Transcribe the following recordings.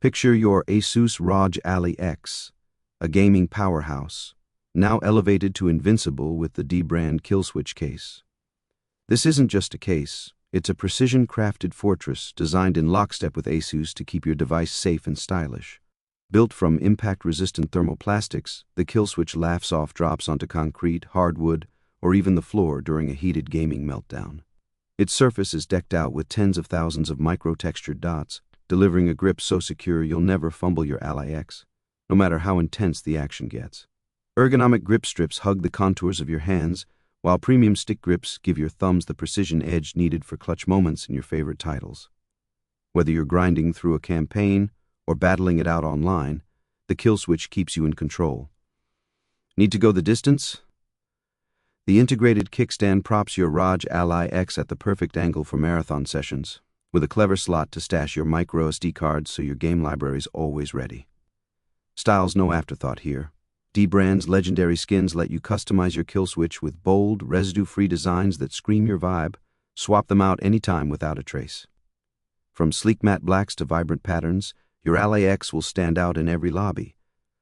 Picture your ASUS ROG Ally X, a gaming powerhouse, now elevated to invincible with the dbrand Killswitch case. This isn't just a case, it's a precision-crafted fortress designed in lockstep with ASUS to keep your device safe and stylish. Built from impact-resistant thermoplastics, the Killswitch laughs off drops onto concrete, hardwood, or even the floor during a heated gaming meltdown. Its surface is decked out with tens of thousands of micro-textured dots, delivering a grip so secure you'll never fumble your Ally X, no matter how intense the action gets. Ergonomic grip strips hug the contours of your hands, while premium stick grips give your thumbs the precision edge needed for clutch moments in your favorite titles. Whether you're grinding through a campaign or battling it out online, the Killswitch keeps you in control. Need to go the distance? The integrated kickstand props your ROG Ally X at the perfect angle for marathon sessions, with a clever slot to stash your microSD cards so your game library's always ready. Style's no afterthought here. dbrand's legendary skins let you customize your Killswitch with bold, residue-free designs that scream your vibe. Swap them out anytime without a trace. From sleek matte blacks to vibrant patterns, your Ally X will stand out in every lobby.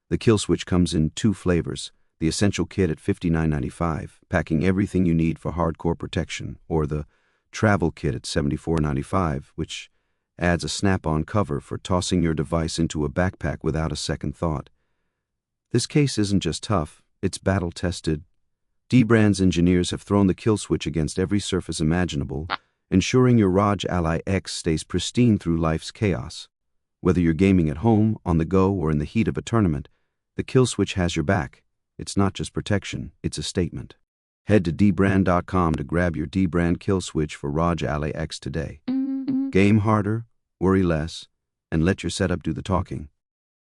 The Killswitch comes in two flavors: the Essential Kit at $59.95, packing everything you need for hardcore protection, or the Travel Kit at $74.95, which adds a snap-on cover for tossing your device into a backpack without a second thought. This case isn't just tough, it's battle-tested. dbrand's engineers have thrown the Killswitch against every surface imaginable, ensuring your ROG Ally X stays pristine through life's chaos. Whether you're gaming at home, on the go, or in the heat of a tournament, the Killswitch has your back. It's not just protection, it's a statement. Head to dbrand.com to grab your dbrand Killswitch for ROG Ally X today. Game harder, worry less, and let your setup do the talking.